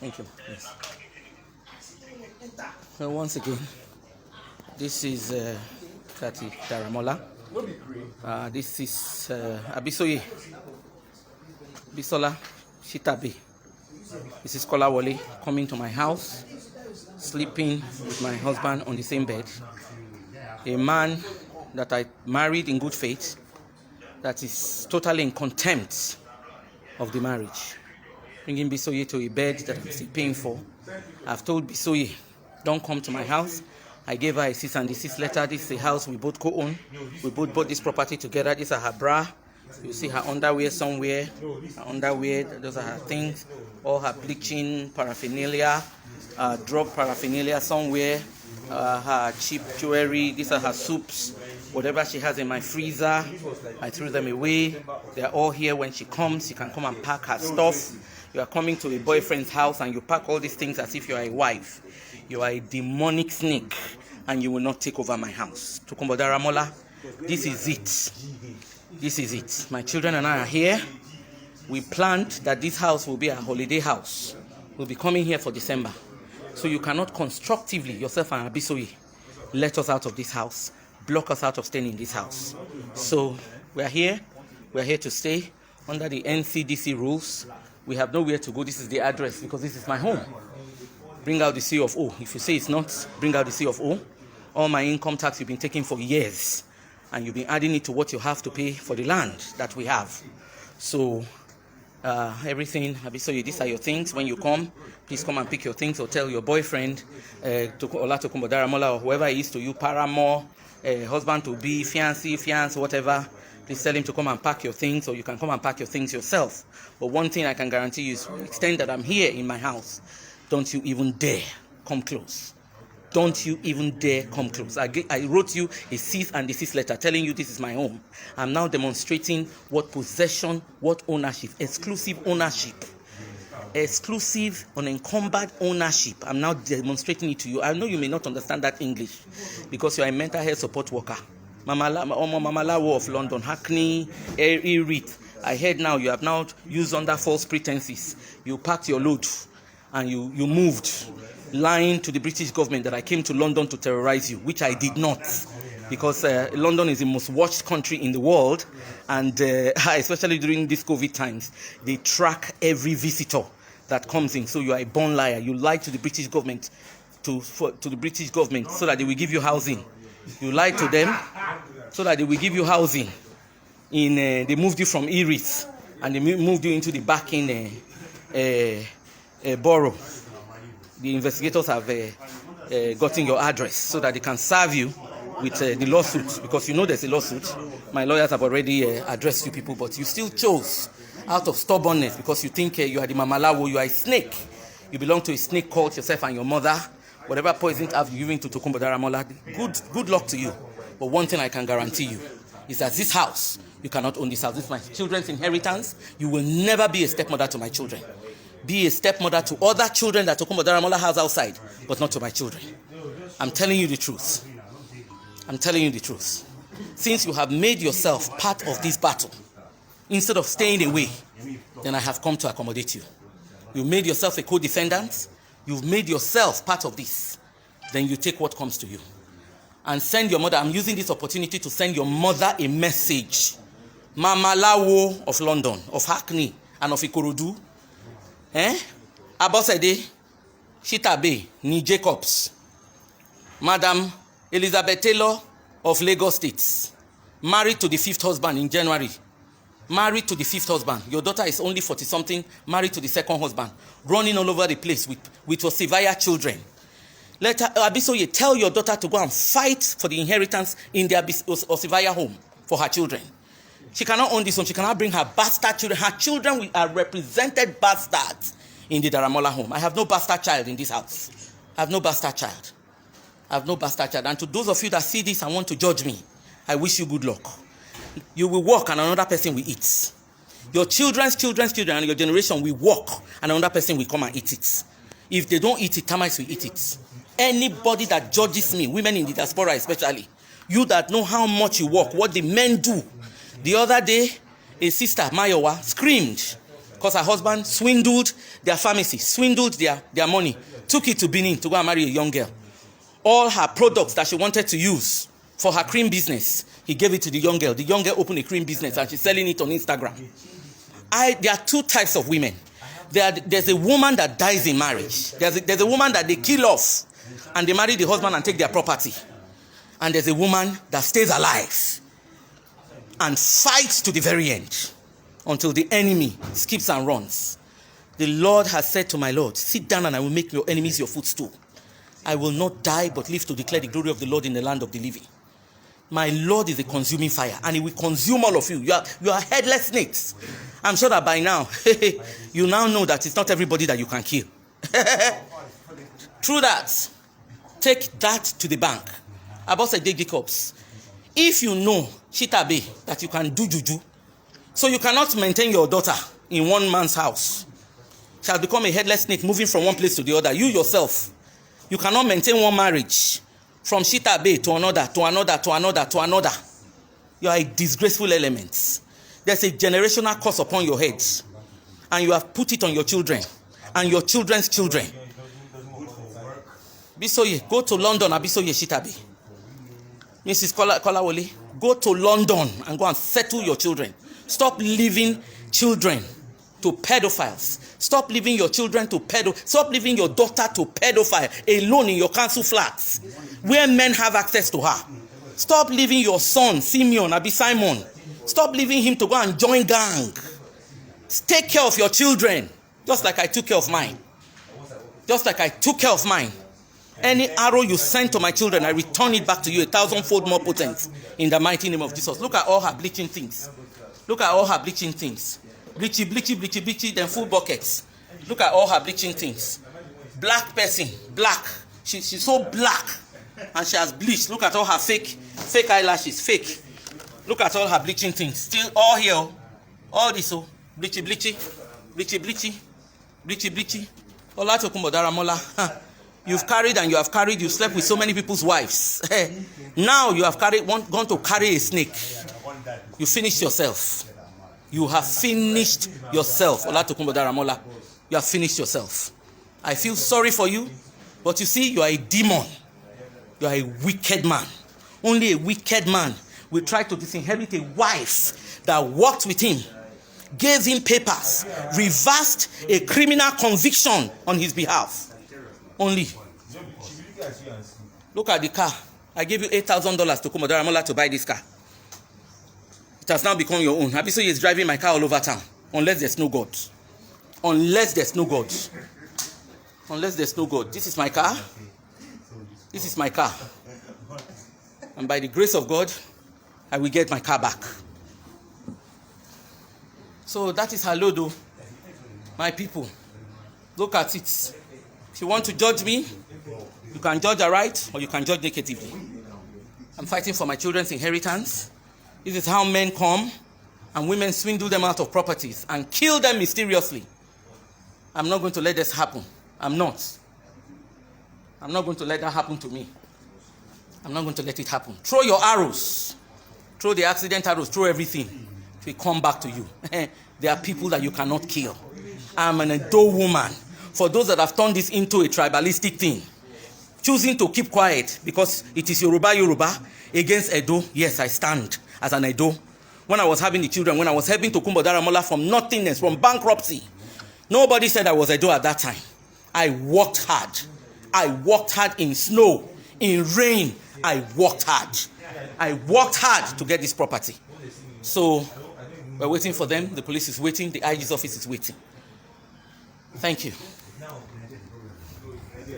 Thank you. Yes. So once again, this is Kati Daramola. This is Abisoye Bisola Shitabi. This is Kola Wole coming to my house, sleeping with my husband on the same bed. A man that I married in good faith, that is totally in contempt of the marriage. Bringing Bisoye to a bed that I'm still paying for. I've told Bisoye, don't come to my house. I gave her a cease and desist letter. This is a house we both co-own. We both bought this property together. These are her bra. You see her underwear somewhere. Her underwear, those are her things. All her bleaching paraphernalia, drug paraphernalia somewhere. Her cheap jewelry. These are her soups. Whatever she has in my freezer, I threw them away. They are all here. When she comes, she can come and pack her stuff. You are coming to a boyfriend's house and you pack all these things as if you are a wife. You are a demonic snake and you will not take over my house. Tokunbo Daramola, this is it. This is it. My children and I are here. We planned that this house will be a holiday house. We'll be coming here for December. So you cannot constructively, yourself and Abisoye, let us out of this house, block us out of staying in this house. So we're here to stay under the NCDC rules. We have nowhere to go. This is the address because this is my home. Bring out the C of O. If you say it's not, bring out the C of O. All my income tax you've been taking for years, and you've been adding it to what you have to pay for the land that we have. So everything, Abisoye, these are your things. When you come, please come and pick your things or tell your boyfriend, Ola Tokunbo Daramola, or whoever he is to you, paramour, husband to be, fiancé, whatever. Please tell him to come and pack your things, or you can come and pack your things yourself. But one thing I can guarantee you is, to the extent that I'm here in my house, don't you even dare come close. Don't you even dare come close. I wrote you a cease and desist letter telling you this is my home. I'm now demonstrating what possession, what ownership, exclusive unencumbered ownership. I'm now demonstrating it to you. I know you may not understand that English because you're a mental health support worker. Mamalawo of London, Hackney, Erith. I heard now you have now used under false pretenses. You packed your load and you moved, lying to the British government that I came to London to terrorize you, which I did not, because London is the most watched country in the world, and especially during these COVID times, they track every visitor that comes in. So you are a born liar. You lied to the British government to the British government so that they will give you housing. You lied to them so that they will give you housing. They moved you from Erith and they moved you into the back in borough. The investigators have gotten your address so that they can serve you with the lawsuit, because you know there's a lawsuit. My lawyers have already addressed you people, but you still chose out of stubbornness because you think you are the Mamalawo, you are a snake. You belong to a snake cult, yourself and your mother. Whatever poison have you given to Tokunbo Daramola, good luck to you. But one thing I can guarantee you is that this house, you cannot own this house. This is my children's inheritance. You will never be a stepmother to my children. Be a stepmother to other children that Tokunbo Daramola has outside, but not to my children. I'm telling you the truth. I'm telling you the truth. Since you have made yourself part of this battle, instead of staying away, then I have come to accommodate you. You made yourself a co-defendant. You've made yourself part of this. Then you take what comes to you. And send your mother. I'm using this opportunity to send your mother a message. Mamalawo of London, of Hackney, and of Ikorodu. Abosede, Shitabe, Ni Jacobs. Madam Elizabeth Taylor of Lagos State. Married to the 5th husband in January. Married to the 5th husband. Your daughter is only 40-something, married to the 2nd husband. Running all over the place with your severe children. Let her, Abisoye, tell your daughter to go and fight for the inheritance in their Osivaya home for her children. She cannot own this home. She cannot bring her bastard children. Her children are represented bastards in the Daramola home. I have no bastard child in this house. I have no bastard child. And to those of you that see this and want to judge me, I wish you good luck. You will walk and another person will eat. Your children's children and your generation will walk and another person will come and eat it. If they don't eat it, termites will eat it. Anybody that judges me, women in the diaspora especially, you that know how much you work, what the men do. The other day, a sister, Mayowa, screamed Because her husband swindled their pharmacy, swindled their money, took it to Benin to go and marry a young girl. All her products that she wanted to use for her cream business, he gave it to the young girl. The young girl opened a cream business and she's selling it on Instagram. There are two types of women. There's a woman that dies in marriage. There's a woman that they kill off and they marry the husband and take their property. And there's a woman that stays alive and fights to the very end until the enemy skips and runs. The Lord has said to my Lord, sit down and I will make your enemies your footstool. I will not die but live to declare the glory of the Lord in the land of the living. My Lord is a consuming fire and he will consume all of you. You are headless snakes. I'm sure that by now, you now know that it's not everybody that you can kill. Through that, take that to the bank. Abose Jacobs, if you know, Chitabe, that you can do juju, so you cannot maintain your daughter in one man's house, shall become a headless snake moving from one place to the other. You yourself, you cannot maintain one marriage from Chitabe to another, to another, to another, to another. You are a disgraceful element. There's a generational curse upon your heads, and you have put it on your children and your children's children. Bisoye, go to London and Bisoye Chitabe. Mrs. Kolawole, go to London and go and settle your children. Stop leaving children to pedophiles. Stop leaving your children to Stop leaving your daughter to pedophile alone in your council flats where men have access to her. Stop leaving your son, Simeon, Abi Simon. Stop leaving him to go and join gang. Take care of your children, just like I took care of mine. Just like I took care of mine. Any arrow you send to my children, I return it back to you 1,000-fold more potent in the mighty name of Jesus. Look at all her bleaching things. Look at all her bleaching things. Bleachy, bleachy, bleachy, bleachy, then full buckets. Look at all her bleaching things. Black person, black. She's so black. And she has bleached. Look at all her fake eyelashes, fake. Look at all her bleaching things. Still all here. All this, oh. Bleachy, bleachy, bleachy, bleachy, bleachy, bleachy. Ola Tokunbo Daramola. You've carried and you have carried. You slept with so many people's wives. Now you have gone to carry a snake. You finished yourself. You have finished yourself. Ola Tokunbo Daramola. You have finished yourself. I feel sorry for you. But you see, you are a demon. You are a wicked man. Only a wicked man will try to disinherit a wife that worked with him, gave him papers, reversed a criminal conviction on his behalf. Only. Look at the car. I gave you $8,000 to Tokunbo Daramola to buy this car. It has now become your own. Abisoye is driving my car all over town. Unless there's no God. Unless there's no God. Unless there's no God. This is my car. This is my car. And by the grace of God, I will get my car back. So that is Halodo, my people. Look at it. If you want to judge me, you can judge aright or you can judge negatively. I'm fighting for my children's inheritance. This is how men come and women swindle them out of properties and kill them mysteriously. I'm not going to let this happen. I'm not going to let that happen to me. I'm not going to let it happen. Throw your arrows. Throw the accident arrows. Throw everything. It will come back to you. There are people that you cannot kill. I'm an Edo woman. For those that have turned this into a tribalistic thing, choosing to keep quiet because it is Yoruba against Edo, yes, I stand as an Edo. When I was having the children, when I was helping Tokunbo Daramola from nothingness, from bankruptcy, nobody said I was Edo at that time. I worked hard. I worked hard in snow, in rain. I worked hard. I worked hard to get this property. So we're waiting for them. The police is waiting. The IG's office is waiting. Thank you.